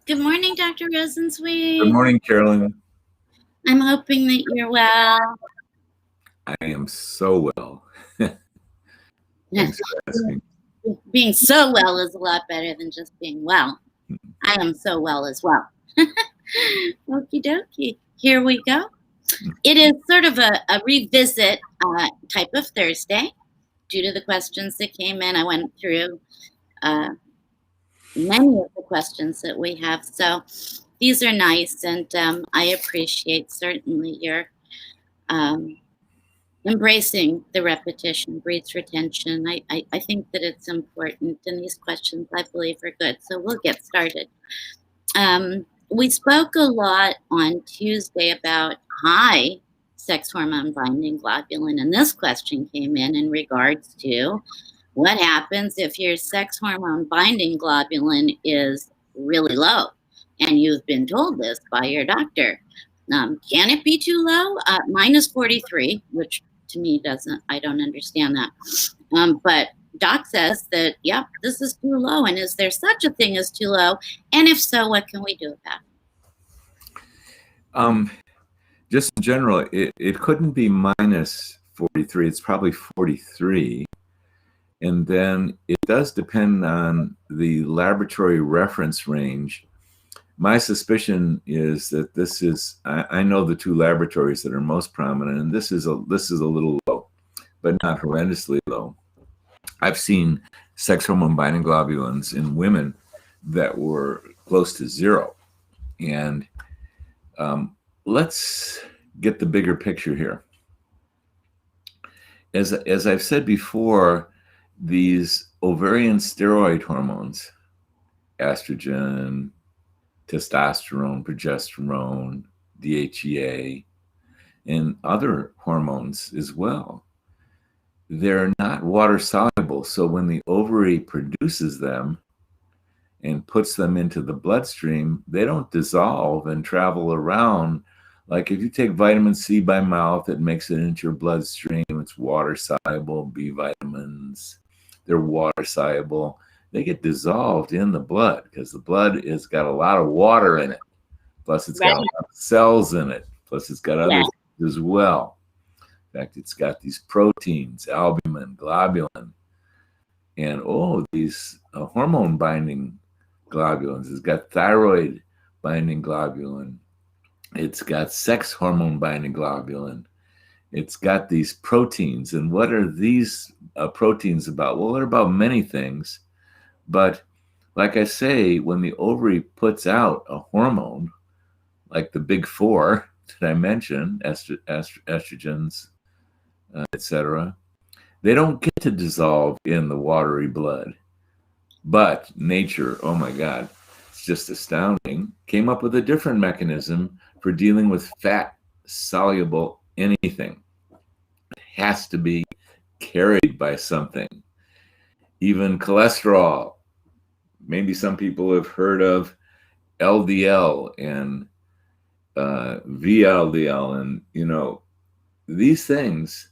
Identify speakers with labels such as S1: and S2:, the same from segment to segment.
S1: Good morning, Dr.
S2: Good
S1: Rosensweet.
S2: morning, Carolyn.
S1: I'm hoping that you're well.
S2: I am so well. Thanks for asking.
S1: Being so well is a lot better than just being well. I am so well as well. Okie dokie. Here we go. It is sort of a revisit type of Thursday due to the questions that came in. I went through many of the questions that we have. So these are nice, and I appreciate certainly your embracing the repetition breeds retention. I think that it's important, and these questions I believe are good. So we'll get started. We spoke a lot on Tuesday about high sex hormone binding globulin, and this question came in regards to what happens if your sex hormone binding globulin is really low, and you've been told this by your doctor. Can it be too low? Mine is 43, which to me I don't understand that. But doc says that, yeah, this is too low. And is there such a thing as too low? And if so, what can we do about
S2: it? Just in general, it couldn't be minus 43. It's probably 43. And then it does depend on the laboratory reference range. My suspicion is that this is, I know the two laboratories that are most prominent, and this is a little low, but not horrendously low. I've seen sex hormone binding globulins in women that were close to 0. And let's get the bigger picture here. As I've said before, these ovarian steroid hormones, estrogen, testosterone, progesterone, DHEA, and other hormones as well, they're not water soluble. So when the ovary produces them and puts them into the bloodstream, they don't dissolve and travel around. Like if you take vitamin C by mouth, it makes it into your bloodstream. It's water soluble. B vitamins, they're water soluble. They get dissolved in the blood because the blood has got a lot of water in it. Plus it's got a lot of cells in it. Plus it's got other things as well. In fact, it's got these proteins, albumin, globulin, and these hormone binding globulins. It's got thyroid binding globulin. It's got sex hormone binding globulin. It's got these proteins. And what are these proteins about? Well, they're about many things. But like I say, when the ovary puts out a hormone, like the big four that I mentioned, estrogens, etc., they don't get to dissolve in the watery blood. But nature, oh my God, it's just astounding, came up with a different mechanism for dealing with fat-soluble anything. It has to be carried by something. Even cholesterol. Maybe some people have heard of LDL and VLDL, and these things,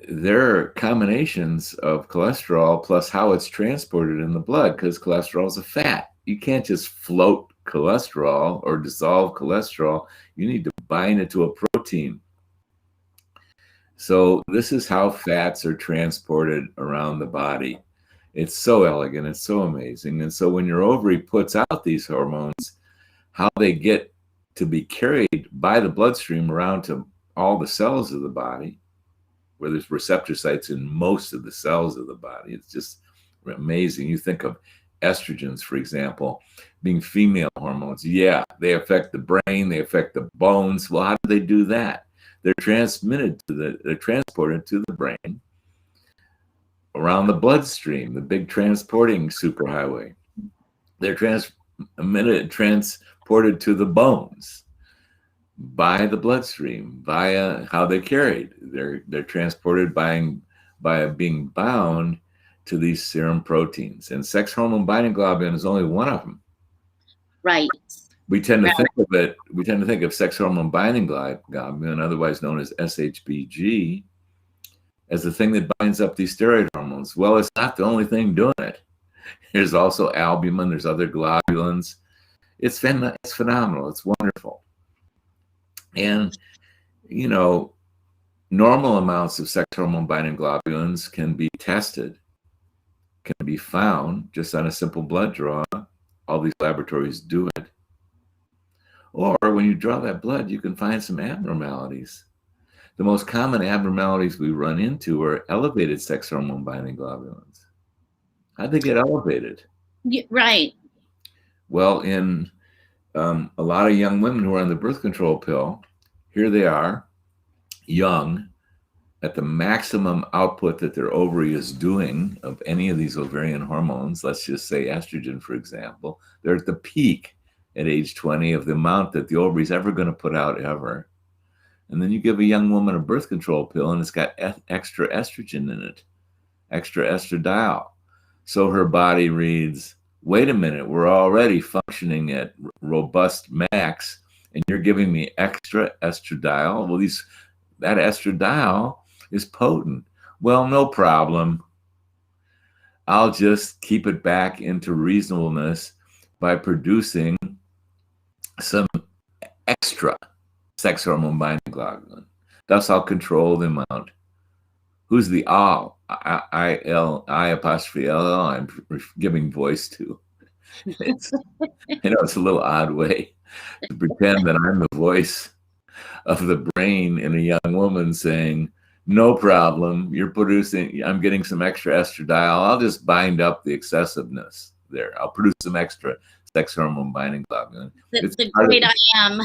S2: they're combinations of cholesterol plus how it's transported in the blood, because cholesterol is a fat. You can't just float cholesterol or dissolve cholesterol. You need to bind it to a protein. So this is how fats are transported around the body. It's so elegant. It's so amazing. And so when your ovary puts out these hormones, how they get to be carried by the bloodstream around to all the cells of the body, where there's receptor sites in most of the cells of the body. It's just amazing. You think of estrogens, for example, being female hormones. Yeah, they affect the brain, they affect the bones. Well, how do they do that? They're transported to the brain around the bloodstream, the big transporting superhighway. They're transported to the bones by the bloodstream, via how they're carried. They're transported by being bound to these serum proteins. And sex hormone binding globulin is only one of them.
S1: Right.
S2: We tend to think of sex hormone binding globulin, otherwise known as SHBG, as the thing that binds up these steroid hormones. Well, it's not the only thing doing it. There's also albumin, there's other globulins, It's phenomenal. It's wonderful. And, you know, normal amounts of sex hormone binding globulins can be tested, can be found just on a simple blood draw. All these laboratories do it. Or when you draw that blood, you can find some abnormalities. The most common abnormalities we run into are elevated sex hormone binding globulins. How'd they get elevated?
S1: Right.
S2: Well, in a lot of young women who are on the birth control pill, here they are, young, at the maximum output that their ovary is doing of any of these ovarian hormones. Let's just say estrogen, for example. They're at the peak at age 20 of the amount that the ovary is ever going to put out ever. And then you give a young woman a birth control pill and it's got extra estrogen in it, extra estradiol. So her body reads, wait a minute, we're already functioning at robust max and you're giving me extra estradiol. Well, that estradiol is potent. Well, no problem. I'll just keep it back into reasonableness by producing some extra sex hormone binding globulin. Thus, I'll control the amount. Who's the I apostrophe L I'm giving voice to? I know it's a little odd way to pretend that I'm the voice of the brain in a young woman saying, no problem, you're producing, I'm getting some extra estradiol. I'll just bind up the excessiveness there. I'll produce some extra sex hormone binding globulin.
S1: The great I am.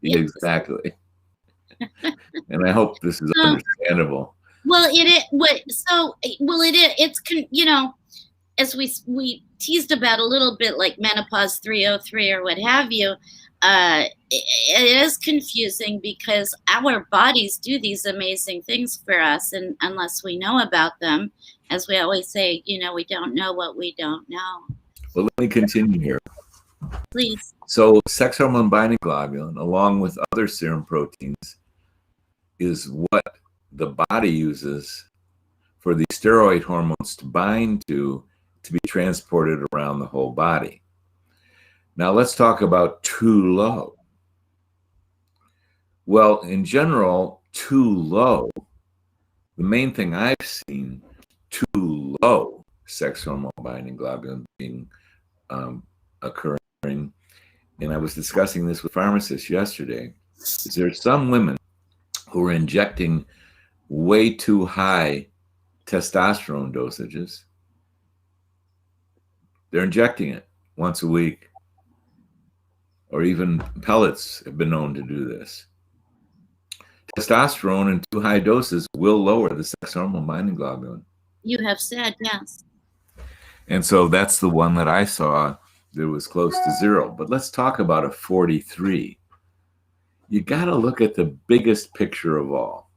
S2: Exactly. And I hope this is understandable.
S1: Well, it's as we teased about a little bit, like menopause 303 or what have you. It is confusing because our bodies do these amazing things for us, and unless we know about them, as we always say, we don't know what we don't know.
S2: Well, let me continue here.
S1: Please.
S2: So sex hormone binding globulin, along with other serum proteins, is what the body uses for the steroid hormones to bind to be transported around the whole body. Now let's talk about too low. Well, in general, too low, the main thing I've seen, too low sex hormone binding globulin being occurring, and I was discussing this with pharmacists yesterday, is there are some women who are injecting way too high testosterone dosages. They're injecting it once a week, or even pellets have been known to do this. Testosterone in too high doses will lower the sex hormone binding globulin.
S1: You have said, yes.
S2: And so that's the one that I saw that was close to zero. But let's talk about a 43. You got to look at the biggest picture of all.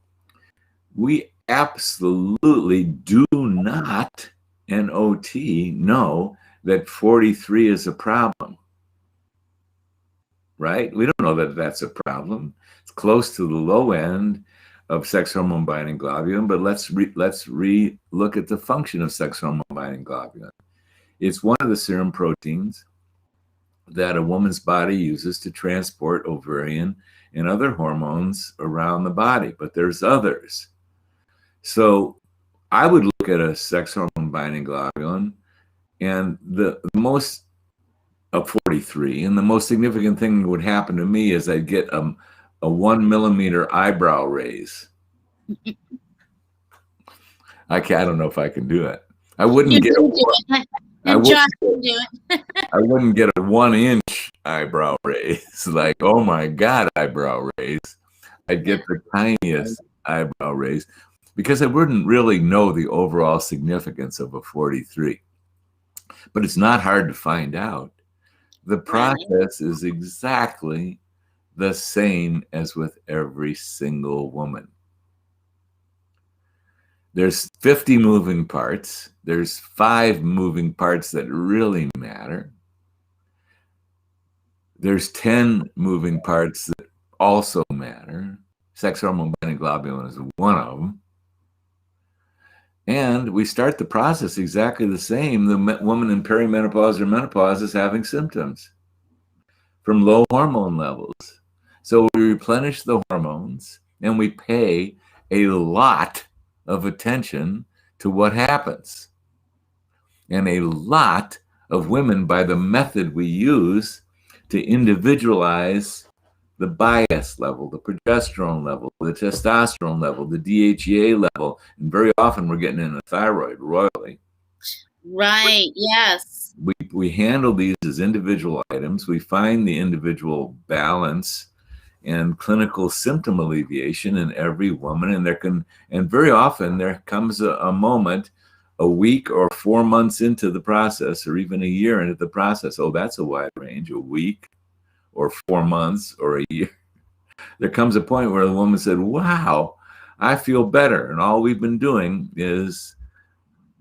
S2: We absolutely do not, NOT, know that 43 is a problem. Right? We don't know that that's a problem. It's close to the low end of sex hormone binding globulin, but let's look at the function of sex hormone binding globulin. It's one of the serum proteins that a woman's body uses to transport ovarian and other hormones around the body, but there's others. So I would look at a sex hormone binding globulin, and the most of 43, and the most significant thing that would happen to me is I'd get a 1 millimeter eyebrow raise. I don't know if I can do it. I wouldn't get I wouldn't get a 1 inch eyebrow raise, like, oh my God, eyebrow raise. I'd get the tiniest eyebrow raise because I wouldn't really know the overall significance of a 43. But it's not hard to find out. The process is exactly the same as with every single woman. There's 50 moving parts. There's 5 moving parts that really matter. There's 10 moving parts that also matter. Sex hormone binding globulin is one of them. And we start the process exactly the same. The woman in perimenopause or menopause is having symptoms. from low hormone levels. So we replenish the hormones and we pay a lot of attention to what happens. And a lot of women, by the method we use to individualize the bias level, the progesterone level, the testosterone level, the DHEA level, and very often we're getting in the thyroid royally.
S1: Right, yes.
S2: We handle these as individual items. We find the individual balance and clinical symptom alleviation in every woman. And very often there comes a moment, a week or 4 months into the process, or even a year into the process. Oh, that's a wide range, a week or 4 months or a year. There comes a point where the woman said, wow, I feel better. And all we've been doing is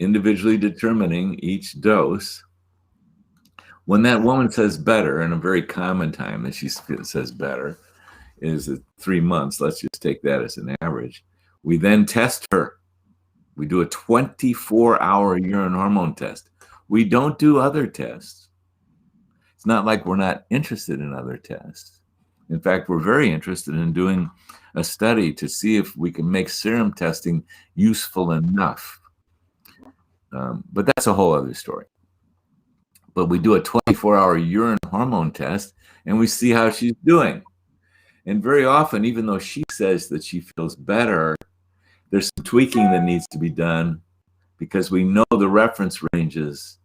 S2: individually determining each dose. When that woman says better, and a very common time that she says better is 3 months. Let's just take that as an average. We then test her. We do a 24-hour urine hormone test. We don't do other tests. It's not like we're not interested in other tests. In fact, we're very interested in doing a study to see if we can make serum testing useful enough. But that's a whole other story. But we do a 24-hour urine hormone test and we see how she's doing. And very often, even though she says that she feels better, there's some tweaking that needs to be done because we know the reference ranges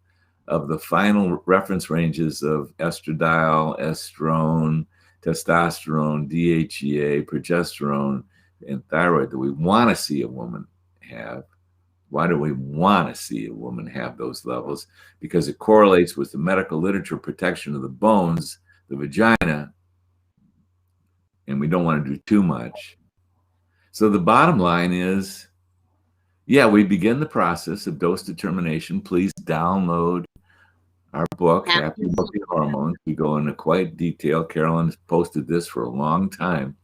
S2: of the final reference ranges of estradiol, estrone, testosterone, DHEA, progesterone, and thyroid that we want to see a woman have. Why do we want to see a woman have those levels? Because it correlates with the medical literature protection of the bones, the vagina, and we don't want to do too much. So the bottom line is, yeah, we begin the process of dose determination. Please download our book, Happy Healthy Hormones. We go into quite detail. Carolyn has posted this for a long time,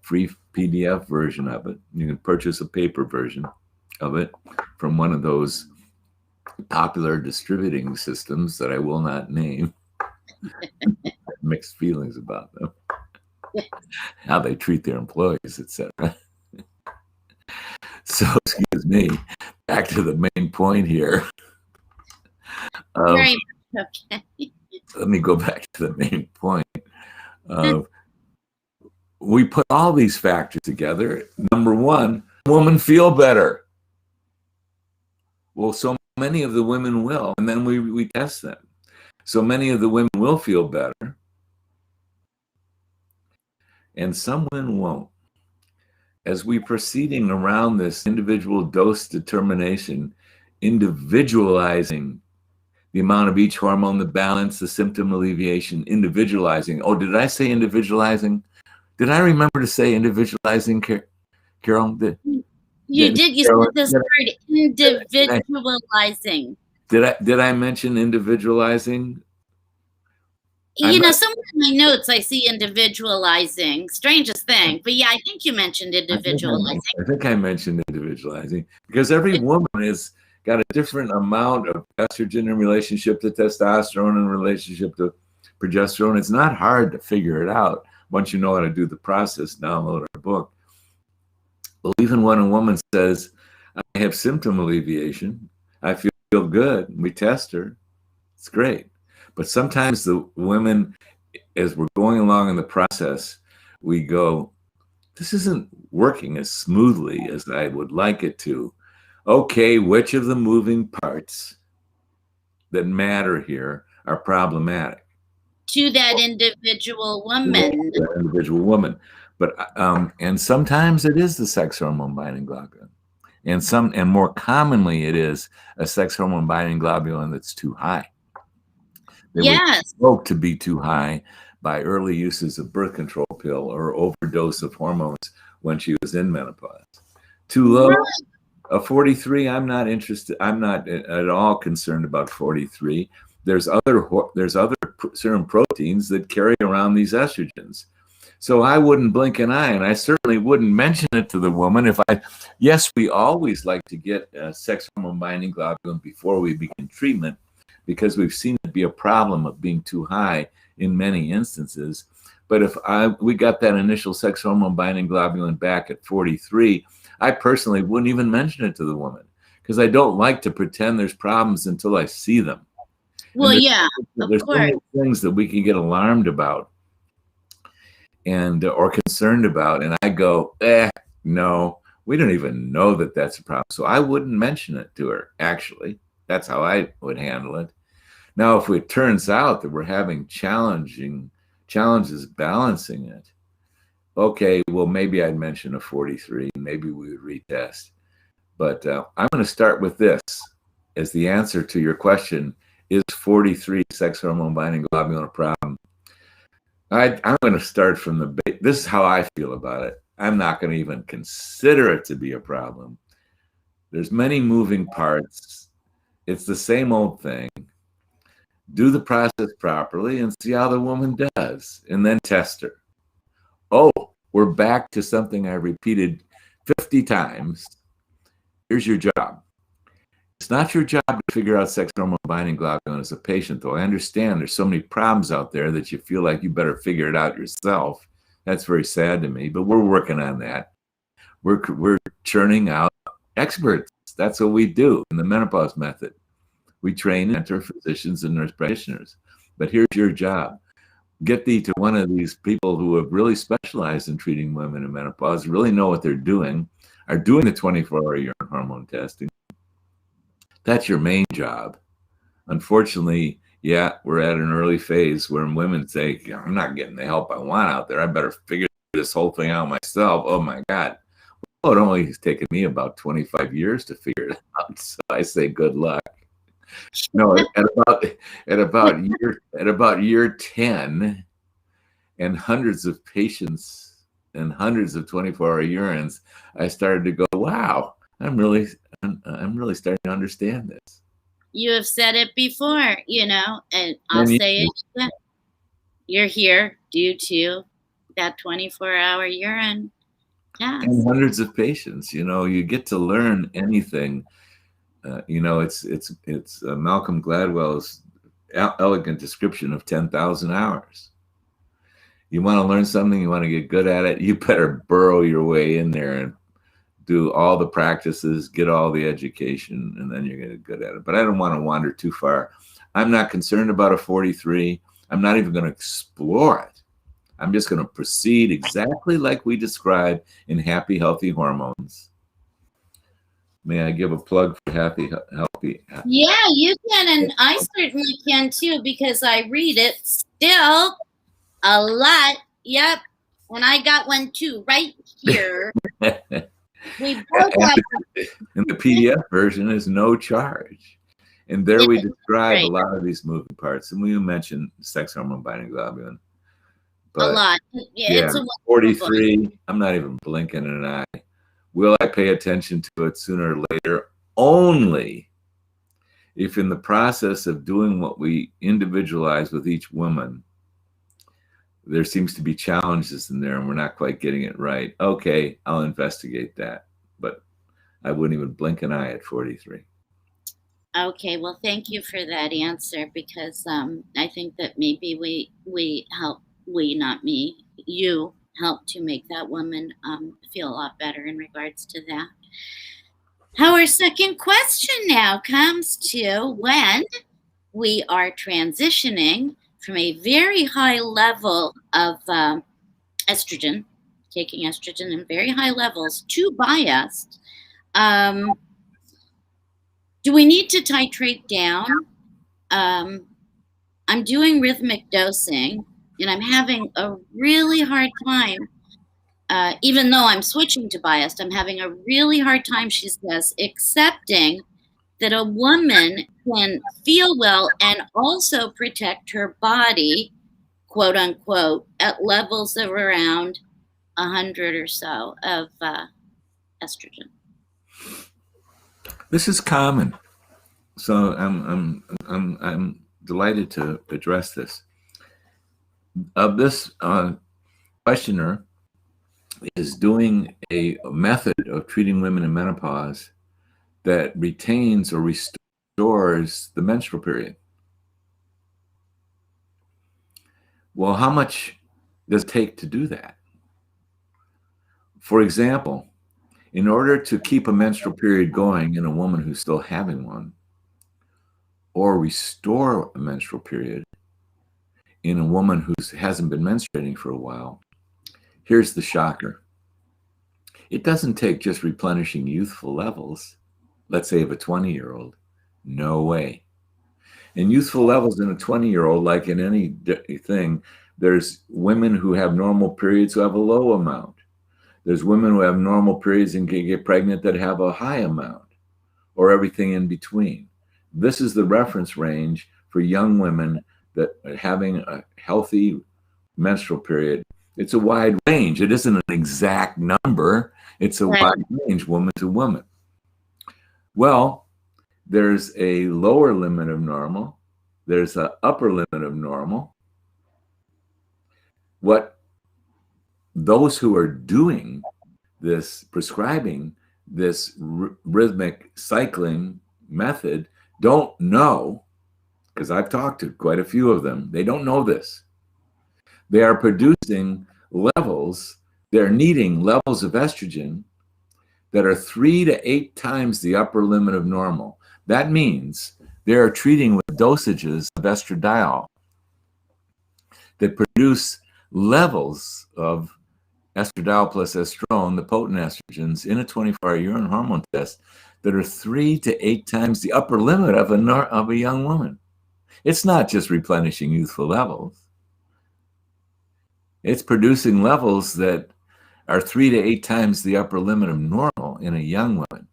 S2: free PDF version of it. You can purchase a paper version of it from one of those popular distributing systems that I will not name. Mixed feelings about them, how they treat their employees, etc. So, excuse me, back to the main point here.
S1: Very much okay.
S2: Let me go back to the main point. We put all these factors together. Number one, women feel better. Well, so many of the women will, and then we test them. So many of the women will feel better, and some women won't. As we proceeding around this individual dose determination, individualizing the amount of each hormone, the balance, the symptom alleviation, individualizing. Oh, did I say individualizing? Did I remember to say individualizing, Carol?
S1: You did. You said this word, individualizing.
S2: Did I mention individualizing?
S1: You know, somewhere in my notes I see individualizing. Strangest thing, but yeah, I think you mentioned individualizing.
S2: I think I mentioned individualizing because every woman has got a different amount of estrogen in relationship to testosterone in relationship to progesterone. It's not hard to figure it out once you know how to do the process. Download our book. Well, even when a woman says, I have symptom alleviation, I feel good, we test her, it's great. But sometimes the women, as we're going along in the process, we go, this isn't working as smoothly as I would like it to. Okay, which of the moving parts that matter here are problematic?
S1: To that individual woman.
S2: That individual woman. But and sometimes it is the sex hormone binding globulin, and more commonly it is a sex hormone binding globulin that's too high. They
S1: yes.
S2: were to be too high by early uses of birth control pill or overdose of hormones when she was in menopause. Too low, a 43. I'm not interested. I'm not at all concerned about 43. There's other serum proteins that carry around these estrogens. So I wouldn't blink an eye, and I certainly wouldn't mention it to the woman yes, we always like to get sex hormone binding globulin before we begin treatment, because we've seen it be a problem of being too high in many instances. But if we got that initial sex hormone binding globulin back at 43, I personally wouldn't even mention it to the woman, because I don't like to pretend there's problems until I see them.
S1: Well, yeah, of
S2: There's so
S1: course.
S2: many things that we can get alarmed about and or concerned about, and I go, no, we don't even know that that's a problem, so I wouldn't mention it to her. Actually, that's how I would handle it. Now, if it turns out that we're having challenges balancing it, okay, well, maybe I'd mention a 43, maybe we would retest. But I'm going to start with this as the answer to your question: is 43 sex hormone binding globulin a problem? I'm going to start from this is how I feel about it. I'm not going to even consider it to be a problem. There's many moving parts. It's the same old thing. Do the process properly and see how the woman does, and then test her. Oh, we're back to something I repeated 50 times. Here's your job. It's not your job to figure out sex hormone binding globulin as a patient, though. I understand there's so many problems out there that you feel like you better figure it out yourself. That's very sad to me, but we're working on that. We're churning out experts. That's what we do in the menopause method. We train and mentor physicians and nurse practitioners. But here's your job. Get thee to one of these people who have really specialized in treating women in menopause, really know what they're doing, are doing the 24-hour urine hormone testing. That's your main job. Unfortunately, yeah, we're at an early phase where women say, I'm not getting the help I want out there. I better figure this whole thing out myself. Oh my God. Well, it only has taken me about 25 years to figure it out. So I say good luck. No, at about year 10 and hundreds of patients and hundreds of 24-hour urines, I started to go, wow, I'm really starting to understand this.
S1: You have said it before, and I'll say it again. You're here due to that 24-hour urine test.
S2: And hundreds of patients. You get to learn anything. It's Malcolm Gladwell's elegant description of 10,000 hours. You want to learn something, you want to get good at it, you better burrow your way in there and do all the practices, get all the education, and then you're going to get good at it. But I don't want to wander too far. I'm not concerned about a 43. I'm not even going to explore it. I'm just going to proceed exactly like we described in Happy, Healthy Hormones. May I give a plug for Happy, Healthy?
S1: Yeah, you can, and I certainly can too, because I read it still a lot. Yep, and I got one too right here. We both have.
S2: And the PDF version is no charge. And there we describe a lot of these moving parts. And we mentioned sex hormone binding globulin. But
S1: a lot. Yeah, it's a
S2: 43, book. I'm not even blinking an eye. Will I pay attention to it sooner or later? Only if in the process of doing what we individualize with each woman, there seems to be challenges in there and we're not quite getting it right. Okay, I'll investigate that. But I wouldn't even blink an eye at 43.
S1: Okay, well, thank you for that answer, because I think that maybe not me, you help to make that woman feel a lot better in regards to that. Our second question now comes to when we are transitioning from a very high level of estrogen, taking estrogen in very high levels, to biased. Do we need to titrate down? I'm doing rhythmic dosing, and I'm having a really hard time. Even though I'm switching to biased, I'm having a really hard time, she says, accepting that a woman can feel well and also protect her body, quote unquote, at levels of around 100 or so of estrogen.
S2: This is common, so I'm delighted to address this. This questioner is doing a method of treating women in menopause that retains or restores the menstrual period. Well, how much does it take to do that? For example, in order to keep a menstrual period going in a woman who's still having one, or restore a menstrual period in a woman who hasn't been menstruating for a while, here's the shocker. It doesn't take just replenishing youthful levels, let's say of a 20-year-old. No way. And youthful levels in a 20-year-old, like in any thing, there's women who have normal periods who have a low amount. There's women who have normal periods and can get pregnant that have a high amount, or everything in between. This is the reference range for young women that are having a healthy menstrual period. It's a wide range. It isn't an exact number. It's a
S1: Right.
S2: wide range, woman to woman. Well, there's a lower limit of normal. There's an upper limit of normal. What those who are doing this, prescribing this rhythmic cycling method, don't know, because I've talked to quite a few of them, they don't know this. They are producing levels, they're needing levels of estrogen that are 3 to 8 times the upper limit of normal. That means they are treating with dosages of estradiol that produce levels of estradiol plus estrone, the potent estrogens, in a 24-hour urine hormone test that are 3 to 8 times the upper limit of a young woman. It's not just replenishing youthful levels. It's producing levels that are 3 to 8 times the upper limit of normal in a young woman.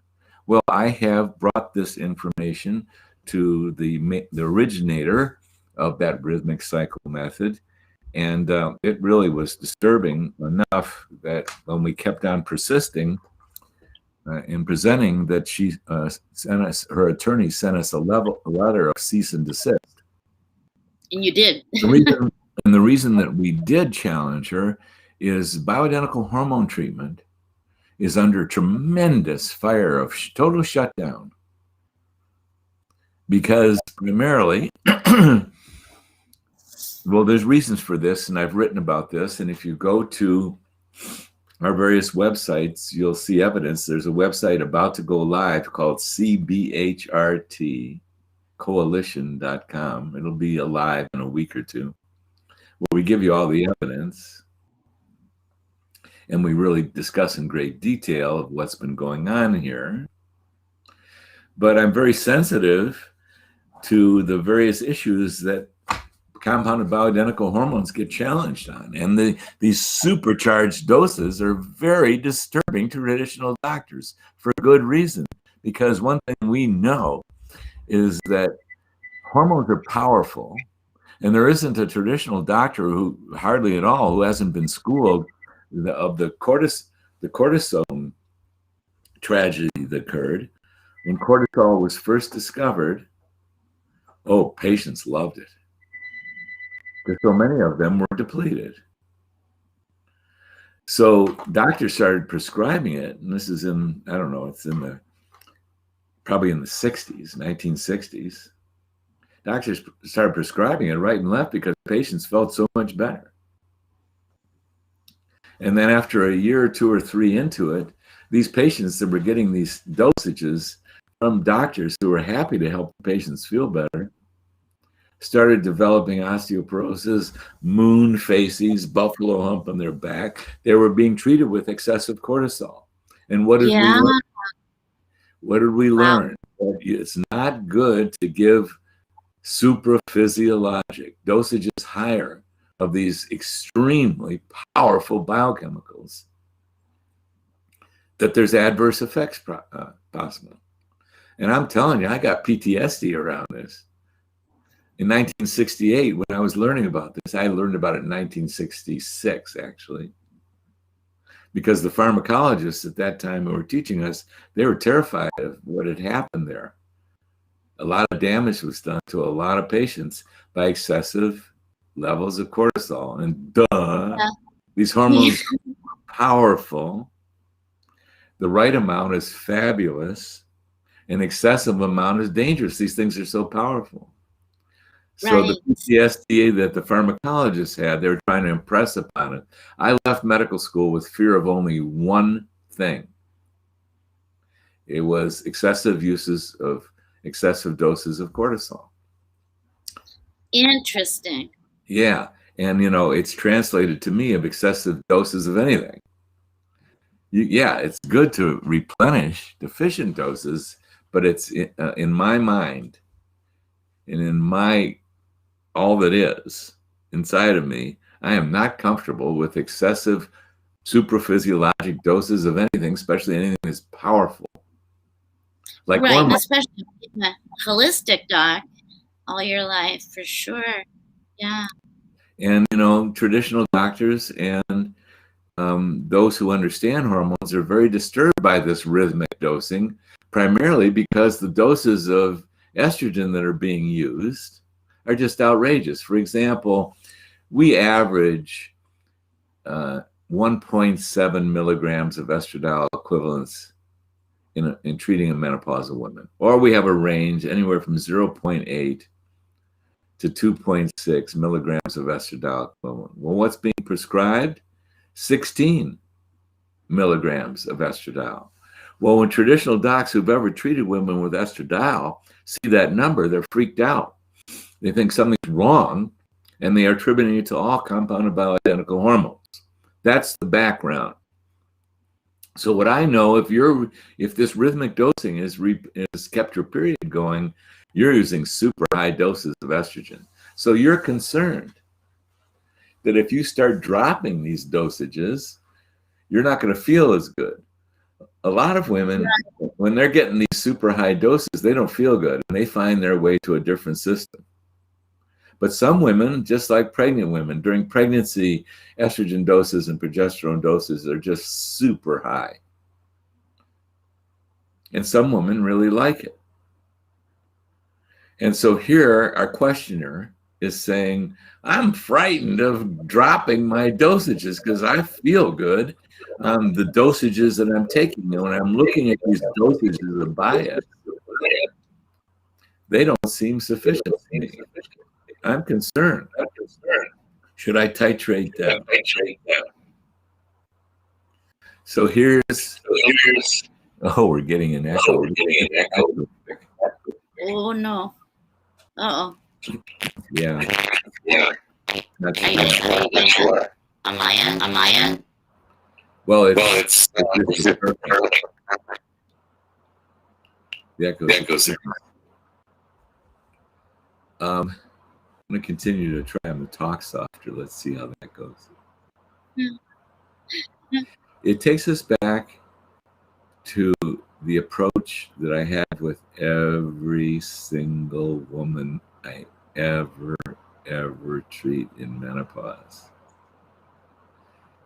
S2: Well, I have brought this information to the originator of that rhythmic cycle method, and it really was disturbing enough that when we kept on persisting in presenting, that she sent us, her attorney sent us a letter of cease and desist.
S1: And you did.
S2: The reason that we did challenge her is bioidentical hormone treatment is under tremendous fire of total shutdown, because primarily, well, there's reasons for this, and I've written about this. And if you go to our various websites, you'll see evidence. There's a website about to go live called cbhrtcoalition.com. It'll be alive in a week or two, where we give you all the evidence and we really discuss in great detail of what's been going on here. But I'm very sensitive to the various issues that compounded bioidentical hormones get challenged on. And these supercharged doses are very disturbing to traditional doctors for good reason. Because one thing we know is that hormones are powerful, and there isn't a traditional doctor who, hardly at all, who hasn't been schooled of the cortisone tragedy that occurred. When cortisol was first discovered, oh, patients loved it, because so many of them were depleted. So doctors started prescribing it, and this is in, I don't know, it's in probably in the 60s, 1960s. Doctors started prescribing it right and left because patients felt so much better. And then after a year or 2 or 3 into it, these patients that were getting these dosages from doctors who were happy to help patients feel better started developing osteoporosis, moon faces, buffalo hump on their back. They were being treated with excessive cortisol. And what did we learn? What did we learn? Wow. It's not good to give supraphysiologic dosages higher of these extremely powerful biochemicals, that there's adverse effects possible. And I'm telling you, I got PTSD around this. In 1968, when I was learning about this, I learned about it in 1966, actually, because the pharmacologists at that time who were teaching us, they were terrified of what had happened there. A lot of damage was done to a lot of patients by excessive levels of cortisol. And these hormones are powerful. The right amount is fabulous. An excessive amount is dangerous. These things are so powerful. So the
S1: Right.
S2: PTSD that the pharmacologists had, they were trying to impress upon it. I left medical school with fear of only one thing. It was excessive doses of cortisol.
S1: Interesting.
S2: Yeah. And, it's translated to me of excessive doses of anything. Yeah, it's good to replenish deficient doses, but it's in my mind and in my all that is inside of me, I am not comfortable with excessive supraphysiologic doses of anything, especially anything that's powerful. Like
S1: Right, and
S2: hormones.
S1: especially being a holistic doc all your life, for sure. Yeah.
S2: And, traditional doctors and those who understand hormones are very disturbed by this rhythmic dosing, primarily because the doses of estrogen that are being used are just outrageous. For example, we average 1.7 milligrams of estradiol equivalents in treating a menopausal woman, or we have a range anywhere from 0.8 to 2.6 milligrams of estradiol equivalent. Well, what's being prescribed? 16 milligrams of estradiol. Well, when traditional docs who've ever treated women with estradiol see that number, they're freaked out. They think something's wrong, and they are attributing it to all compounded bioidentical hormones. That's the background. So what I know, if this rhythmic dosing is kept your period going, you're using super high doses of estrogen. So you're concerned that if you start dropping these dosages, you're not going to feel as good. A lot of women, when they're getting these super high doses, they don't feel good, and they find their way to a different system. But some women, just like pregnant women, during pregnancy, estrogen doses and progesterone doses are just super high. And some women really like it. And so here, our questioner is saying, I'm frightened of dropping my dosages because I feel good. The dosages that I'm taking, when I'm looking at these dosages of bias, they don't seem sufficient to me. I'm concerned. Should I titrate down? So here's we're getting an echo.
S1: Oh no. Uh-oh.
S2: Yeah. Not
S1: Are you sure? On my end?
S2: Well, it's the echoes. I'm going to continue to try. I'm going to talk softer. Let's see how that goes. It takes us back to the approach that I had with every single woman I ever treat in menopause.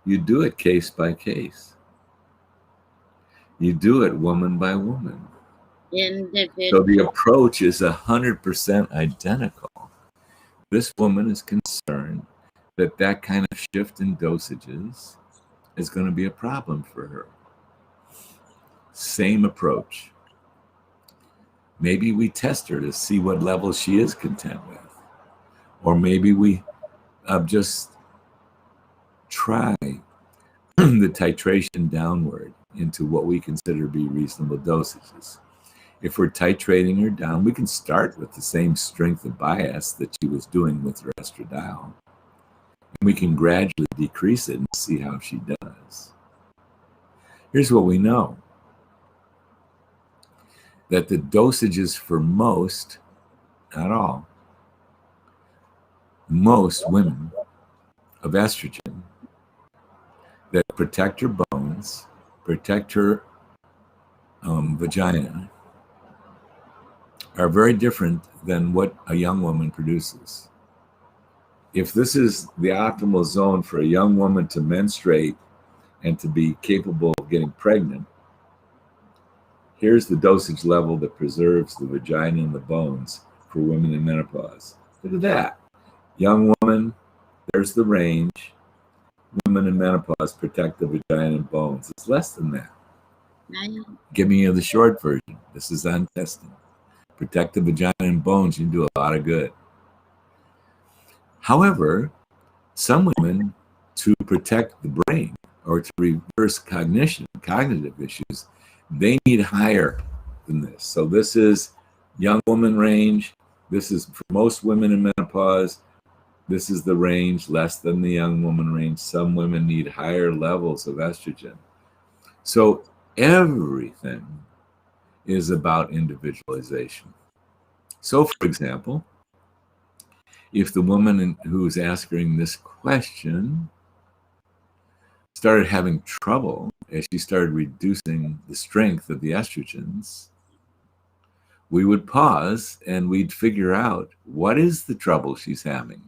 S2: You do it case by case. You do it woman by woman. So the approach is 100% identical. This woman is concerned that that kind of shift in dosages is going to be a problem for her. Same approach. Maybe we test her to see what level she is content with. Or maybe we just try the titration downward into what we consider to be reasonable dosages. If we're titrating her down, we can start with the same strength of bias that she was doing with her estradiol. And we can gradually decrease it and see how she does. Here's what we know. That the dosages for most, not all, most women of estrogen that protect her bones, protect her vagina, are very different than what a young woman produces. If this is the optimal zone for a young woman to menstruate and to be capable of getting pregnant, here's the dosage level that preserves the vagina and the bones for women in menopause. Look at that. Young woman, there's the range. Women in menopause protect the vagina and bones. It's less than that. Giving you the short version. This is on testing. Protect the vagina and bones, you can do a lot of good. However, some women, to protect the brain or to reverse cognitive issues, they need higher than this. So this is young woman range. This is for most women in menopause. This is the range less than the young woman range. Some women need higher levels of estrogen. So everything is about individualization. So, for example, if the woman who's asking this question started having trouble as she started reducing the strength of the estrogens, we would pause and we'd figure out, what is the trouble she's having?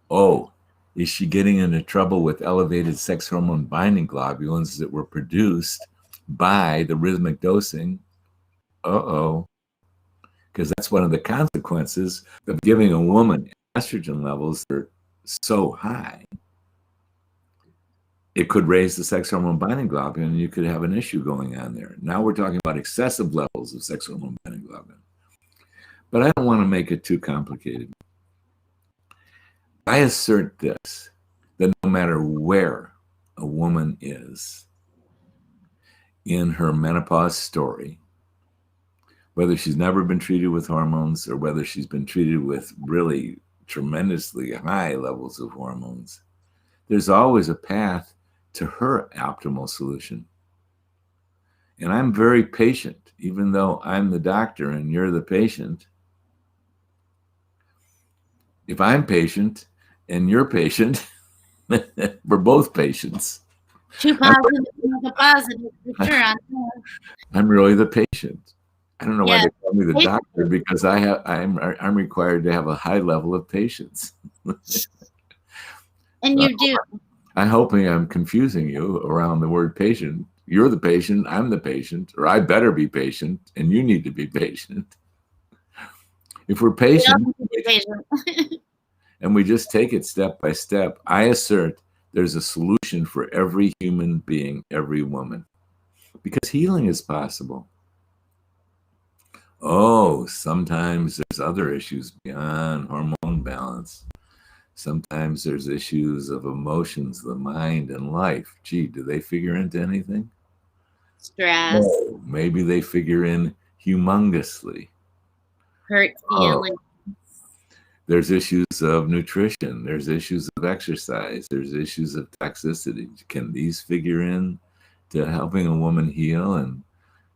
S2: Oh, is she getting into trouble with elevated sex hormone binding globulins that were produced by the rhythmic dosing? Uh-oh. Because that's one of the consequences of giving a woman estrogen levels that are so high. It could raise the sex hormone binding globulin, and you could have an issue going on there. Now we're talking about excessive levels of sex hormone binding globulin. But I don't want to make it too complicated. I assert this, that no matter where a woman is in her menopause story, whether she's never been treated with hormones or whether she's been treated with really tremendously high levels of hormones, there's always a path to her optimal solution. And I'm very patient, even though I'm the doctor and you're the patient. If I'm patient and you're patient, we're both patients.
S1: Two positives, not a positive, for sure.
S2: I'm really the patient. I don't know why
S1: Yes.
S2: they call me the doctor, because I'm required to have a high level of patience.
S1: And you do.
S2: I'm hoping I'm confusing you around the word patient. You're the patient, I'm the patient, or I better be patient, and you need to be patient. If we're patient, and we just take it step by step, I assert there's a solution for every human being, every woman, because healing is possible. Oh, sometimes there's other issues beyond hormone balance. Sometimes there's issues of emotions, the mind, and life. Gee, do they figure into anything?
S1: Stress.
S2: Oh, maybe they figure in humongously.
S1: Hurt feelings.
S2: There's issues of nutrition. There's issues of exercise. There's issues of toxicity. Can these figure in to helping a woman heal and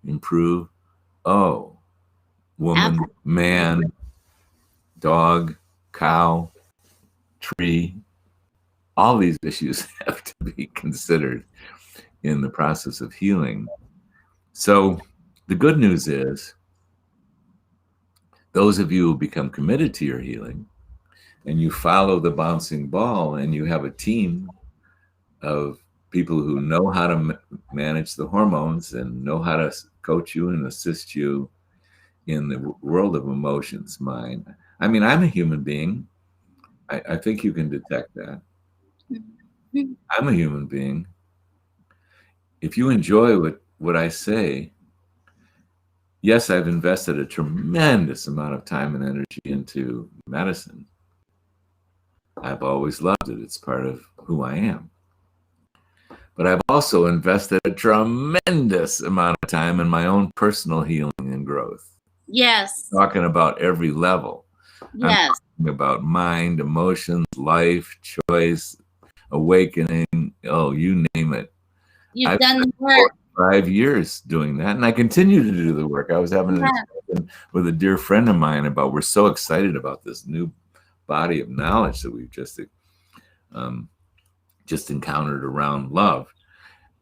S2: improve? Oh, woman,
S1: Absolutely.
S2: man, dog, cow, tree, all these issues have to be considered in the process of healing. So the good news is, those of you who become committed to your healing and you follow the bouncing ball and you have a team of people who know how to manage the hormones and know how to coach you and assist you in the world of emotions, mind. I mean, I'm a human being. I think you can detect that. I'm a human being. If you enjoy what I say, yes, I've invested a tremendous amount of time and energy into medicine. I've always loved it. It's part of who I am. But I've also invested a tremendous amount of time in my own personal healing and growth.
S1: Yes.
S2: Talking about every level.
S1: Yes.
S2: I'm talking about mind, emotions, life, choice, awakening. Oh, you name it.
S1: You've done the work.
S2: 5 years doing that, and I continue to do the work. I was having a discussion with a dear friend of mine about, we're so excited about this new body of knowledge that we've just encountered around love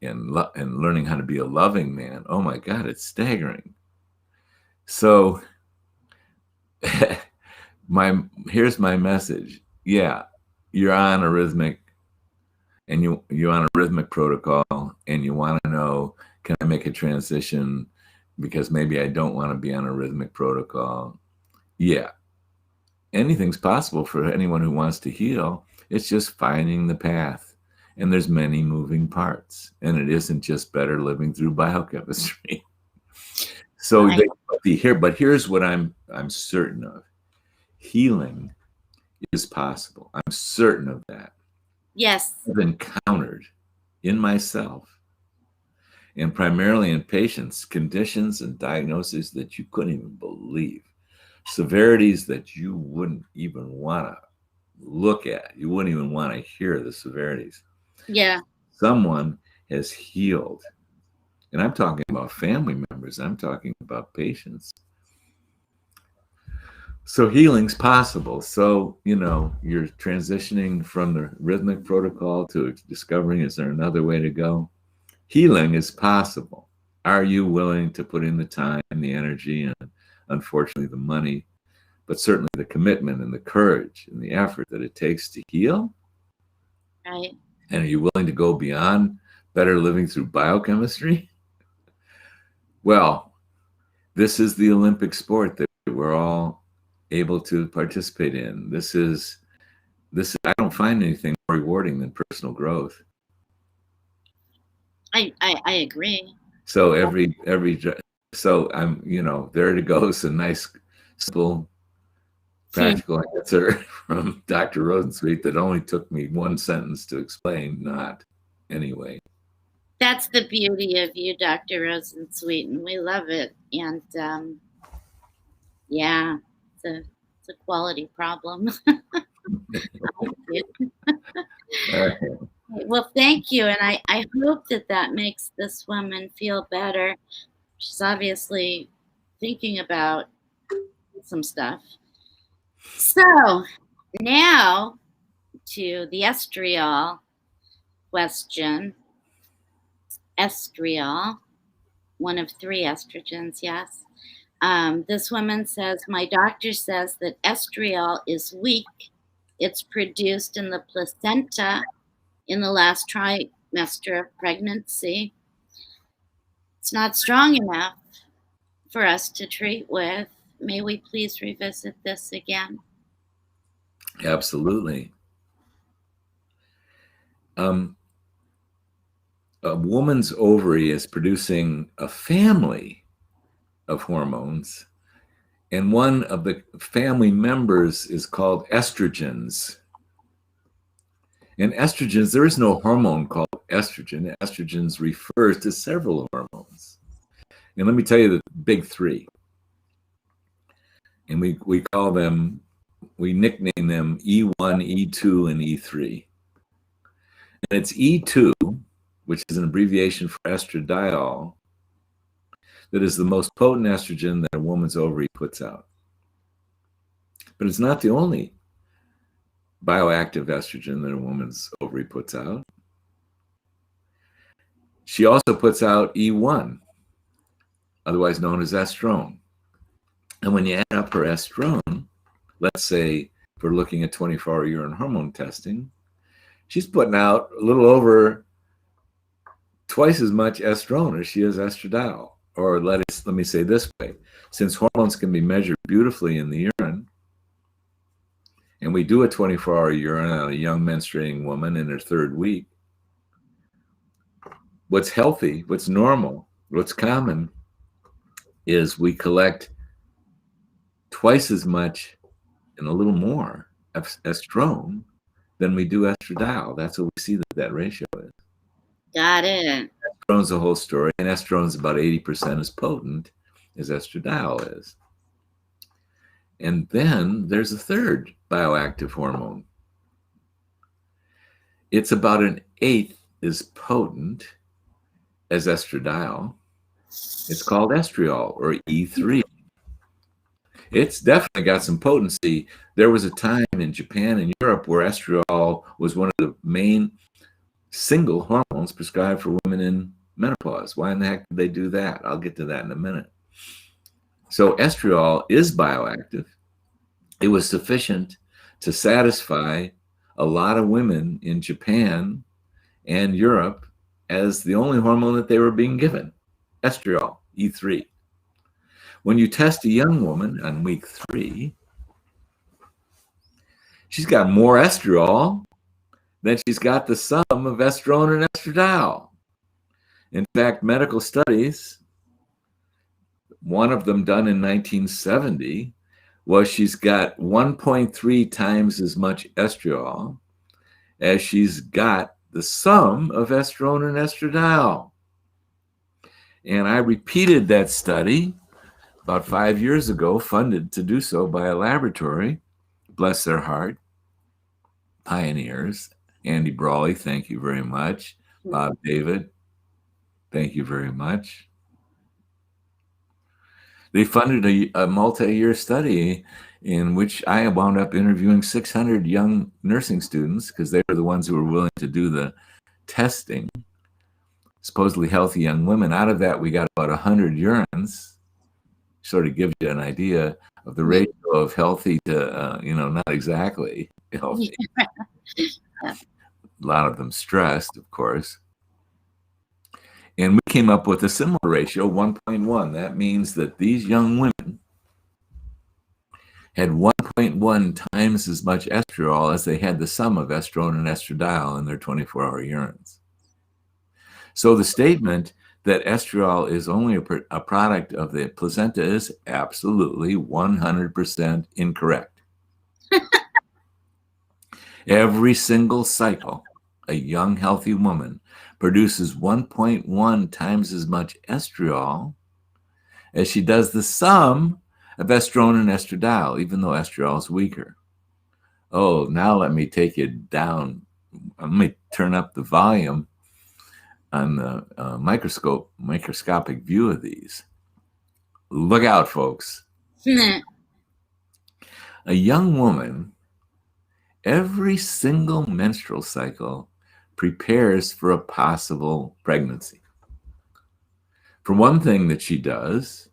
S2: and learning how to be a loving man. Oh my God, it's staggering. So here's my message. Yeah, you're on a rhythmic, and you're on a rhythmic protocol, and you want to know, can I make a transition because maybe I don't want to be on a rhythmic protocol? Yeah, anything's possible for anyone who wants to heal. It's just finding the path, and there's many moving parts, and it isn't just better living through biochemistry. So,
S1: Right.
S2: but here's what I'm certain of: healing is possible. I'm certain of that.
S1: Yes.
S2: I've encountered in myself and primarily in patients conditions and diagnoses that you couldn't even believe, severities that you wouldn't even want to look at. You wouldn't even want to hear the severities.
S1: Yeah.
S2: Someone has healed. And I'm talking about family members. I'm talking about patients. So healing's possible. So, you're transitioning from the rhythmic protocol to discovering, is there another way to go? Healing is possible. Are you willing to put in the time, the energy, and unfortunately the money, but certainly the commitment and the courage and the effort that it takes to heal?
S1: Right.
S2: And are you willing to go beyond better living through biochemistry? Well, this is the Olympic sport that we're all able to participate in. I don't find anything more rewarding than personal growth.
S1: I agree.
S2: So so I'm, there to go. It's a nice, simple, practical answer from Dr. Rosensweet that only took me one sentence to explain, not anyway.
S1: That's the beauty of you, Dr. Rosensweet, and we love it. And yeah, it's a quality problem. Well, thank you, and I hope that makes this woman feel better. She's obviously thinking about some stuff. So now to the estriol question. Estriol, one of three estrogens, yes. This woman says, my doctor says that estriol is weak. It's produced in the placenta in the last trimester of pregnancy. It's not strong enough for us to treat with. May we please revisit this again?
S2: Absolutely. A woman's ovary is producing a family of hormones, and one of the family members is called estrogens. And estrogens, there is no hormone called estrogen. Estrogens refers to several hormones. And let me tell you the big three. And we call them, we nickname them E1, E2, and E3. And it's E2, which is an abbreviation for estradiol, that is the most potent estrogen that a woman's ovary puts out. But it's not the only bioactive estrogen that a woman's ovary puts out. She also puts out E1, otherwise known as estrone. And when you add up her estrone, let's say if we're looking at 24-hour urine hormone testing, she's putting out a little over twice as much estrone as she is estradiol. Or let me say this way, since hormones can be measured beautifully in the urine, and we do a 24-hour urine on a young menstruating woman in her third week, what's healthy, what's normal, what's common is we collect twice as much and a little more estrone than we do estradiol. That's what we see that ratio is.
S1: Got it.
S2: Estrone's the whole story, and estrone's about 80% as potent as estradiol is. And then there's a third bioactive hormone. It's about an eighth as potent as estradiol. It's called estriol, or E3. It's definitely got some potency. There was a time in Japan and Europe where estriol was one of the main single hormones prescribed for women in menopause. Why in the heck did they do that? I'll get to that in a minute. So estriol is bioactive. It was sufficient to satisfy a lot of women in Japan and Europe as the only hormone that they were being given, estriol, E3. When you test a young woman on week 3, she's got more estriol than she's got the sum of estrone and estradiol. In fact, medical studies, one of them done in 1970, Well, she's got 1.3 times as much estriol as she's got the sum of estrone and estradiol. And I repeated that study about 5 years ago, funded to do so by a laboratory, bless their heart, pioneers. Andy Brawley, thank you very much. Bob David, thank you very much. They funded a multi-year study in which I wound up interviewing 600 young nursing students because they were the ones who were willing to do the testing. Supposedly healthy young women. Out of that, we got about 100 urines. Sort of gives you an idea of the ratio of healthy to, not exactly healthy.
S1: Yeah.
S2: A lot of them stressed, of course. And we came up with a similar ratio, 1.1. That means that these young women had 1.1 times as much estriol as they had the sum of estrone and estradiol in their 24-hour urines. So the statement that estriol is only a product of the placenta is absolutely 100% incorrect. Every single cycle, a young, healthy woman produces 1.1 times as much estriol as she does the sum of estrone and estradiol, even though estriol is weaker. Oh, now let me take you down. Let me turn up the volume on the microscopic view of these. Look out, folks. A young woman, every single menstrual cycle prepares for a possible pregnancy. For one thing that she does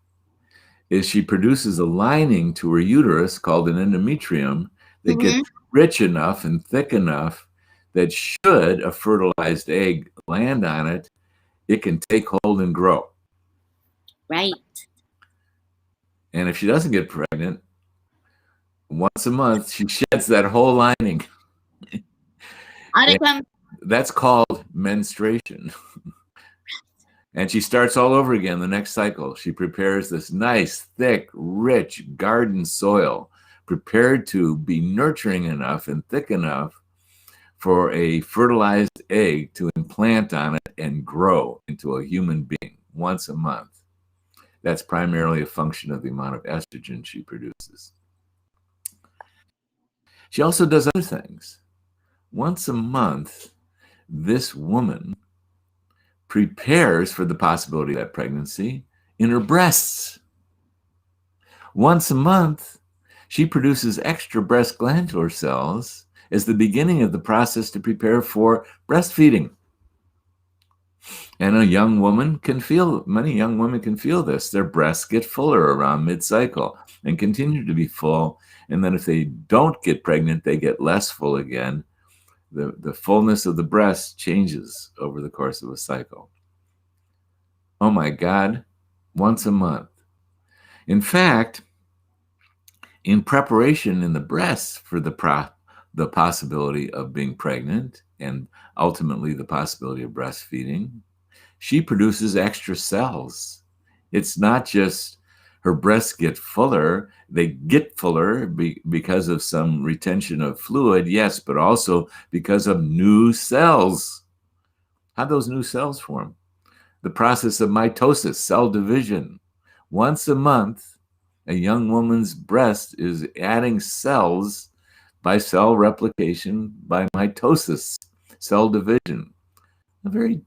S2: is she produces a lining to her uterus called an endometrium that gets rich enough and thick enough that should a fertilized egg land on it, it can take hold and grow.
S1: Right.
S2: And if she doesn't get pregnant, once a month, she sheds that whole lining. That's called menstruation. And she starts all over again the next cycle. She prepares this nice, thick, rich garden soil, prepared to be nurturing enough and thick enough for a fertilized egg to implant on it and grow into a human being once a month. That's primarily a function of the amount of estrogen she produces. She also does other things. Once a month, this woman prepares for the possibility of that pregnancy in her breasts. Once a month, she produces extra breast glandular cells as the beginning of the process to prepare for breastfeeding. And many young women can feel this. Their breasts get fuller around mid-cycle and continue to be full. And then if they don't get pregnant, they get less full again. The fullness of the breast changes over the course of a cycle. Oh my God, once a month. In fact, in preparation in the breasts for the possibility of being pregnant and ultimately the possibility of breastfeeding, she produces extra cells. It's not just her breasts get fuller, they get fuller because of some retention of fluid, yes, but also because of new cells. How do those new cells form? The process of mitosis, cell division. Once a month, a young woman's breast is adding cells by cell replication, by mitosis, cell division. A very,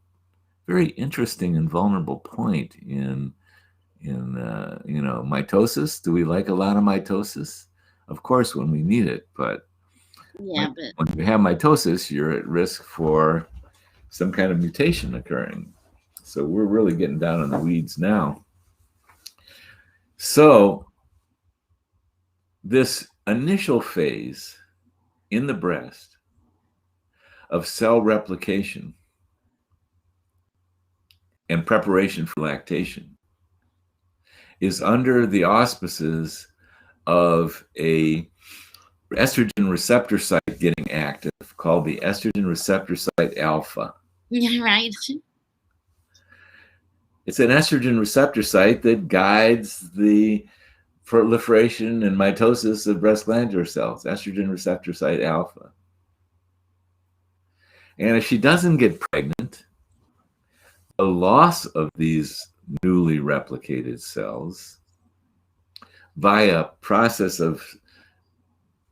S2: very interesting and vulnerable point in mitosis. Do we like a lot of mitosis? Of course, when we need it, but when you have mitosis, you're at risk for some kind of mutation occurring. So we're really getting down in the weeds now. So this initial phase in the breast of cell replication and preparation for lactation is under the auspices of a estrogen receptor site getting active called the estrogen receptor site alpha.
S1: Yeah, right.
S2: It's an estrogen receptor site that guides the proliferation and mitosis of breast glandular cells, estrogen receptor site alpha. And if she doesn't get pregnant, the loss of these newly replicated cells via process of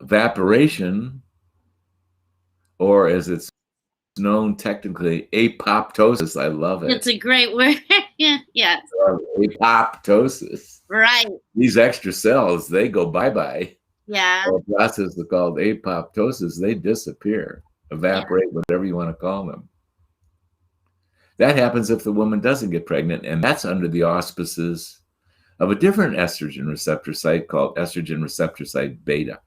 S2: evaporation, or as it's known technically, apoptosis. I love it.
S1: It's a great word. Yes.
S2: Apoptosis.
S1: Right.
S2: These extra cells, they go bye-bye.
S1: Yeah.
S2: A process called apoptosis, they disappear, evaporate, whatever you want to call them. That happens if the woman doesn't get pregnant, and that's under the auspices of a different estrogen receptor site called estrogen receptor site beta.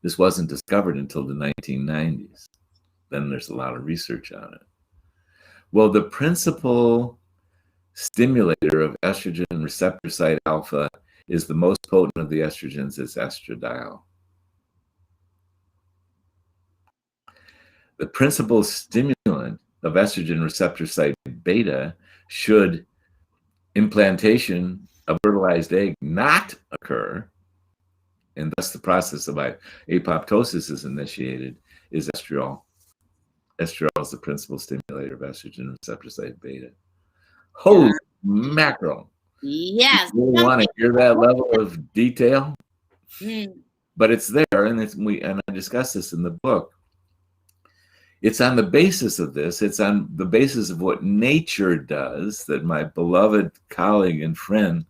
S2: This wasn't discovered until the 1990s. Then there's a lot of research on it. Well, the principal stimulator of estrogen receptor site alpha is the most potent of the estrogens, is estradiol. The principal stimulant of estrogen receptor site beta, should implantation of fertilized egg not occur, and thus the process of apoptosis is initiated, is estriol. Estriol is the principal stimulator of estrogen receptor site beta. Holy mackerel.
S1: Yes.
S2: You really want to hear that level of detail?
S1: Mm.
S2: But it's there, and I discuss this in the book. It's on the basis of this, it's on the basis of what nature does, that my beloved colleague and friend,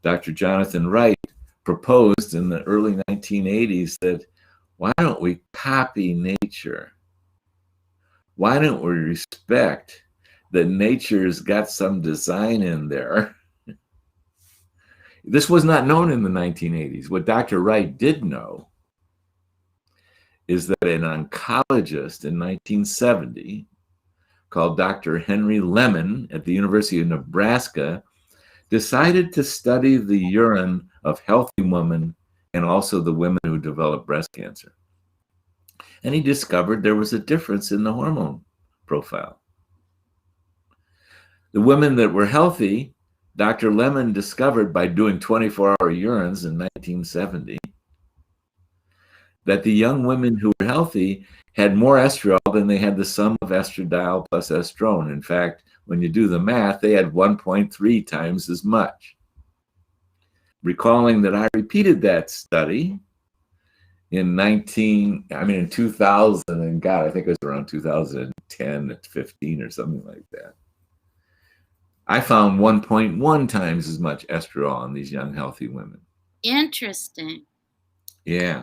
S2: Dr. Jonathan Wright, proposed in the early 1980s, that why don't we copy nature? Why don't we respect that nature's got some design in there? This was not known in the 1980s. What Dr. Wright did know is that an oncologist in 1970 called Dr. Henry Lemon at the University of Nebraska decided to study the urine of healthy women and also the women who developed breast cancer. And he discovered there was a difference in the hormone profile. The women that were healthy, Dr. Lemon discovered by doing 24-hour urines in 1970, that the young women who were healthy had more estriol than they had the sum of estradiol plus estrone. In fact, when you do the math, they had 1.3 times as much. Recalling that I repeated that study in 2000, and God, I think it was around 2010, 15 or something like that. I found 1.1 times as much estriol in these young healthy women.
S1: Interesting.
S2: Yeah.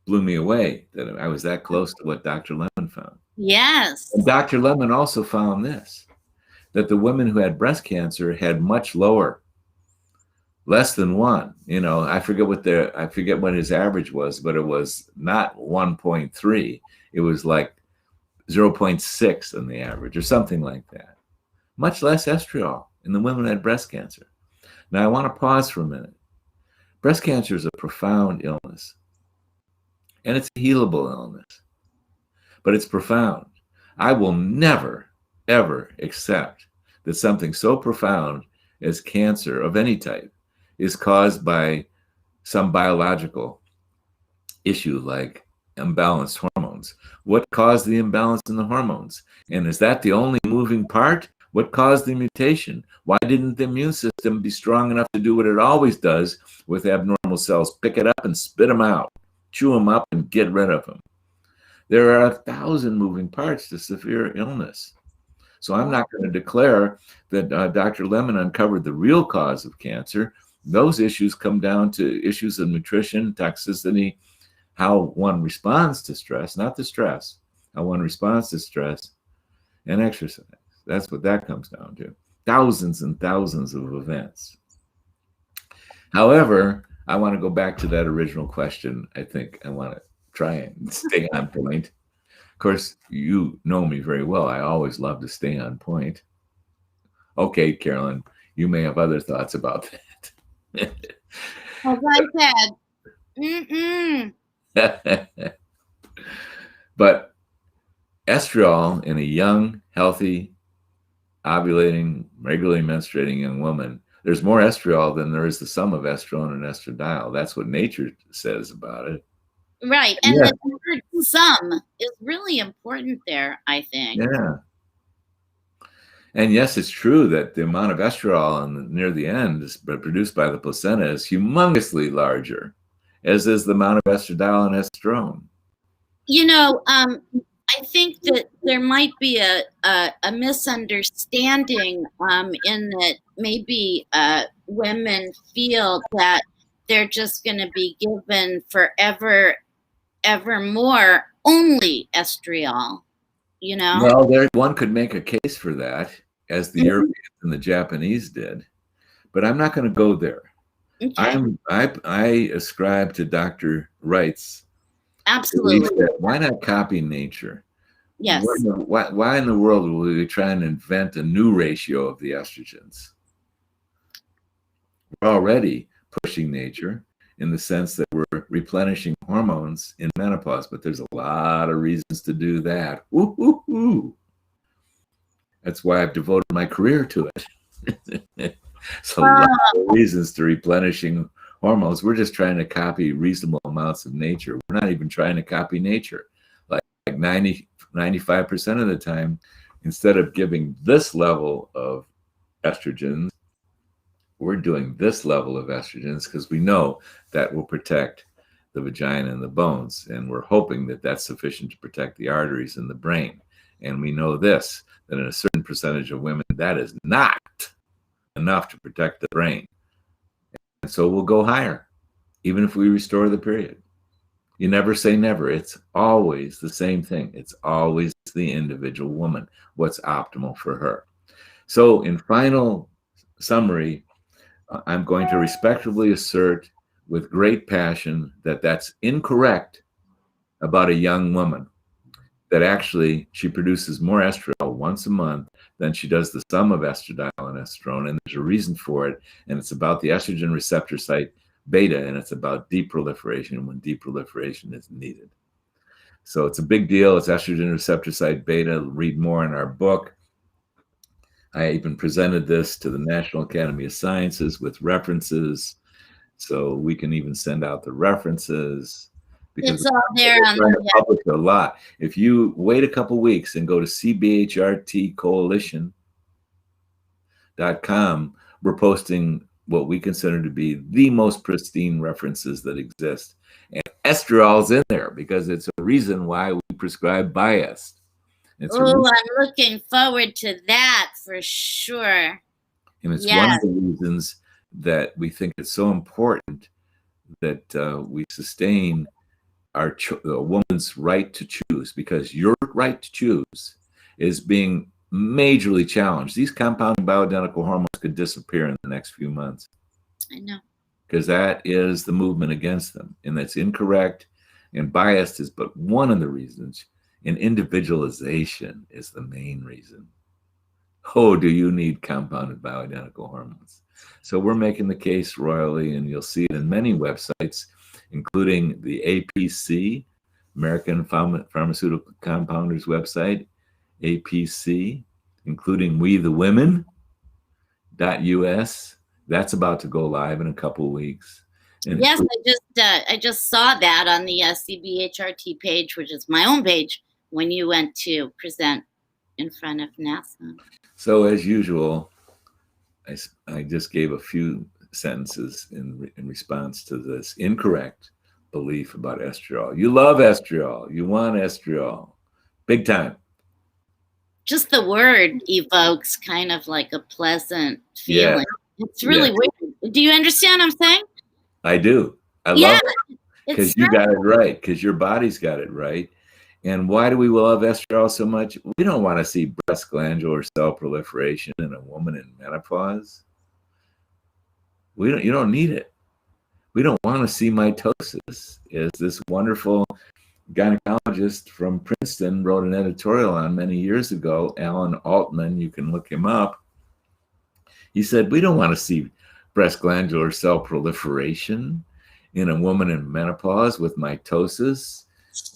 S2: Blew me away that I was that close to what Dr. Lemon found.
S1: Yes.
S2: And Dr. Lemon also found this, that the women who had breast cancer had much lower, less than 1. I forget what his average was, but it was not 1.3. It was like 0.6 on the average or something like that. Much less estriol in the women who had breast cancer. Now I want to pause for a minute. Breast cancer is a profound illness. And it's a healable illness, but it's profound. I will never, ever accept that something so profound as cancer of any type is caused by some biological issue like imbalanced hormones. What caused the imbalance in the hormones? And is that the only moving part? What caused the mutation? Why didn't the immune system be strong enough to do what it always does with abnormal cells? Pick it up and spit them out. Chew them up and get rid of them. There are 1,000 moving parts to severe illness. So I'm not going to declare that Dr. Lemon uncovered the real cause of cancer. Those issues come down to issues of nutrition, toxicity, how one responds to stress, not the stress, how one responds to stress, and exercise. That's what that comes down to. Thousands and thousands of events. However, I want to go back to that original question. I think I want to try and stay on point. Of course, you know me very well. I always love to stay on point. Okay, Carolyn, you may have other thoughts about that.
S1: As I said,
S2: But estriol in a young, healthy, ovulating, regularly menstruating young woman, There's more estriol than there is the sum of estrone and estradiol. That's what nature says about it.
S1: Right. And
S2: Yeah.
S1: the word "some" is really important there, I think.
S2: Yeah. And yes, it's true that the amount of estriol near the end is produced by the placenta is humongously larger, as is the amount of estradiol and estrone.
S1: I think that there might be a misunderstanding in that maybe women feel that they're just going to be given forever, ever more only estriol,
S2: Well, one could make a case for that, as the Europeans and the Japanese did, but I'm not going to go there.
S1: Okay.
S2: I ascribe to Dr. Wright's belief
S1: Absolutely.
S2: that why not copy nature?
S1: Yes.
S2: Why in the world will we try and invent a new ratio of the estrogens? We're already pushing nature in the sense that we're replenishing hormones in menopause, but there's a lot of reasons to do that. Woo-hoo-hoo. That's why I've devoted my career to it. So a lot of reasons to replenishing hormones. We're just trying to copy reasonable amounts of nature. We're not even trying to copy nature. Like 95% of the time, instead of giving this level of estrogens, we're doing this level of estrogens because we know that will protect the vagina and the bones. And we're hoping that that's sufficient to protect the arteries and the brain. And we know this, that in a certain percentage of women, that is not enough to protect the brain. And so we'll go higher, even if we restore the period. You never say never. It's always the same thing. It's always the individual woman, what's optimal for her. So in final summary, I'm going to respectfully assert with great passion that that's incorrect about a young woman, that actually she produces more estriol once a month than she does the sum of estradiol and estrone. And there's a reason for it. And it's about the estrogen receptor site beta, and it's about deproliferation when deproliferation is needed. So it's a big deal. It's estrogen receptor site beta. Read more in our book. I even presented this to the National Academy of Sciences with references. So we can even send out the references. Because
S1: it's all there on the
S2: publish a lot. If you wait a couple weeks and go to cbhrtcoalition.com, we're posting what we consider to be the most pristine references that exist. And estriol's in there because it's a reason why we prescribe biased.
S1: I'm looking forward to that for sure.
S2: And it's one of the reasons that we think it's so important that we sustain a woman's right to choose, because your right to choose is being majorly challenged. These compounding bioidentical hormones could disappear in the next few months.
S1: I know.
S2: Because that is the movement against them. And that's incorrect. And biased is but one of the reasons. And individualization is the main reason. Oh, do you need compounded bioidentical hormones? So we're making the case royally, and you'll see it in many websites, including the APC, American Pharmaceutical Compounders website, APC, including We the Women.us. That's about to go live in a couple of weeks.
S1: And yes, I just saw that on the CBHRT page, which is my own page, when you went to present in front of NASA.
S2: So as usual, I just gave a few sentences in response to this incorrect belief about estriol. You love estriol. You want estriol. Big time.
S1: Just the word evokes kind of like a pleasant feeling. Yeah. It's really weird. Do you understand what I'm saying?
S2: I do. I love it. Because you got it right. Because your body's got it right. And why do we love estriol so much? We don't want to see breast glandular cell proliferation in a woman in menopause. You don't need it. We don't want to see mitosis. As this wonderful gynecologist from Princeton wrote an editorial on many years ago, Alan Altman, you can look him up. He said, we don't want to see breast glandular cell proliferation in a woman in menopause with mitosis.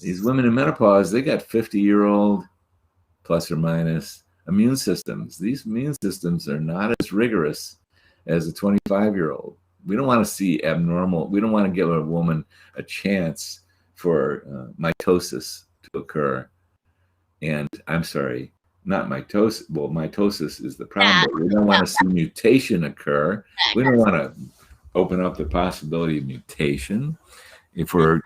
S2: These women in menopause, they got 50-year-old plus or minus immune systems. These immune systems are not as rigorous as a 25-year-old. We don't want to see abnormal. We don't want to give a woman a chance for mitosis to occur. And I'm sorry, not mitosis. Well, mitosis is the problem,
S1: That,
S2: but we don't want to see mutation occur. We don't want to open up the possibility of mutation if we're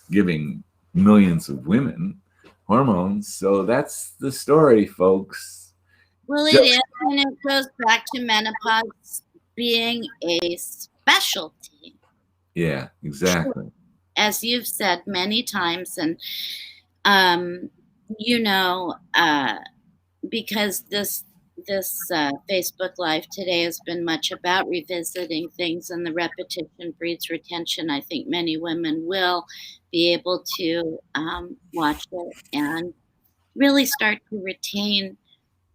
S2: giving millions of women hormones. So that's the story, folks.
S1: well, it is, and it goes back to menopause being a specialty,
S2: Yeah, exactly.
S1: as you've said many times, and um, you know, because this Facebook Live today has been much about revisiting things, and the repetition breeds retention. I think many women will be able to watch it and really start to retain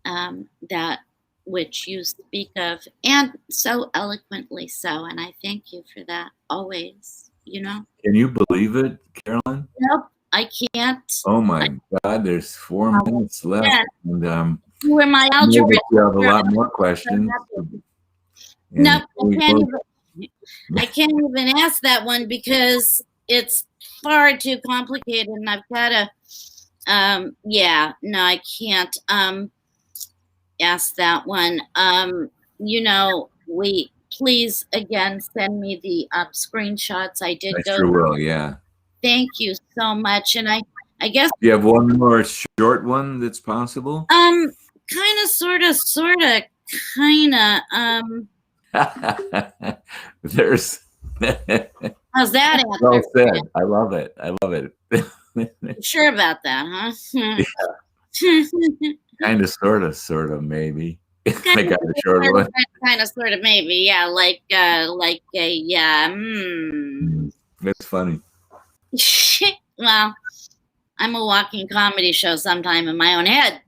S1: that which you speak of, and so eloquently so. And I thank you for that always.
S2: Can you believe it, Carolyn?
S1: Nope, I can't.
S2: Oh my God, there's 4 minutes left.
S1: Yeah,
S2: And
S1: you were my
S2: I know that you have a
S1: algebra.
S2: lot more questions. And
S1: Nope,
S2: we
S1: I can't even ask that one because it's far too complicated, and I've got to. Yeah, no, I can't ask that one. We please again send me the screenshots. I did go.
S2: sure will, yeah.
S1: Thank you so much, and I guess
S2: Do you have one more short one that's possible?
S1: kind of, sort of, kind
S2: of. There's.
S1: How's that answer?
S2: Well said. I love it. I love it.
S1: Sure about that, huh?
S2: Yeah. Kind of, sort of, maybe. I got a short one.
S1: Kind of, sort of, maybe, yeah, like a yeah.
S2: That's funny.
S1: Well, I'm a walking comedy show sometime in my own head.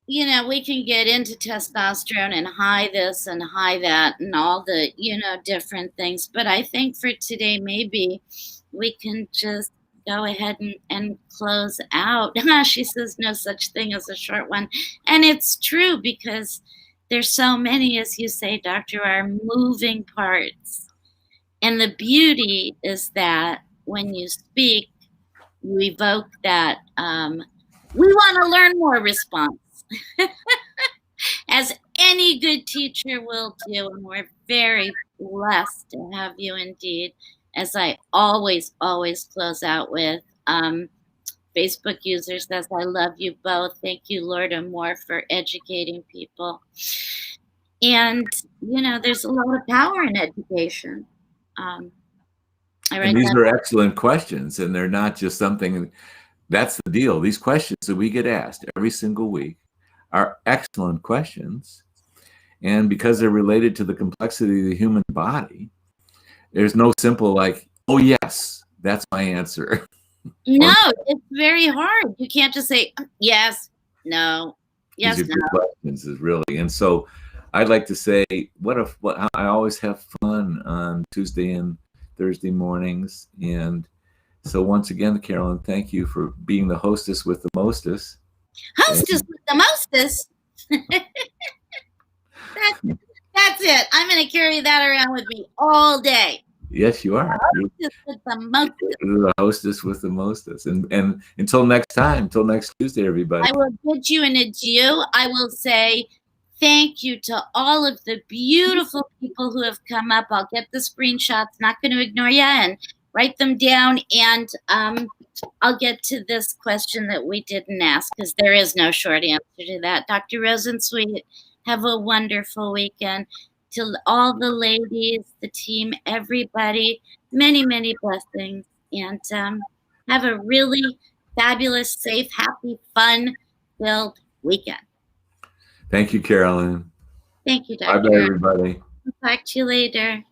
S1: We can get into testosterone and high this and high that and all the, different things. But I think for today, maybe we can just go ahead and close out. She says no such thing as a short one. And it's true, because there's so many, as you say, Dr. R, moving parts. And the beauty is that when you speak, you evoke that we want to learn more response. As any good teacher will do, and we're very blessed to have you indeed, as I always close out with. Facebook user says, I love you both. Thank you, Lord and more, for educating people. And, there's a lot of power in education.
S2: And these are excellent questions, and they're not just something. That's the deal. These questions that we get asked every single week are excellent questions. And because they're related to the complexity of the human body, there's no simple like, oh, yes, that's my answer.
S1: No, it's very hard. You can't just say yes, no, yes,
S2: these are good questions, is really. And so I'd like to say, I always have fun on Tuesday and Thursday mornings. And so once again, Carolyn, thank you for being the hostess with the mostest.
S1: Hostess with the mostest. That's it. I'm going to carry that around with me all day.
S2: Yes, you are.
S1: Hostess with the mostest.
S2: The hostess with the mostest. And until next time, until next Tuesday, everybody.
S1: I will bid you an adieu. I will say thank you to all of the beautiful people who have come up. I'll get the screenshots, not going to ignore you, and write them down. And I'll get to this question that we didn't ask, because there is no short answer to that. Dr. Rosensweet, have a wonderful weekend. To all the ladies, the team, everybody, many, many blessings. And have a really fabulous, safe, happy, fun-filled weekend.
S2: Thank you, Carolyn.
S1: Thank you, Dr.
S2: Bye-bye, everybody.
S1: Talk to you later.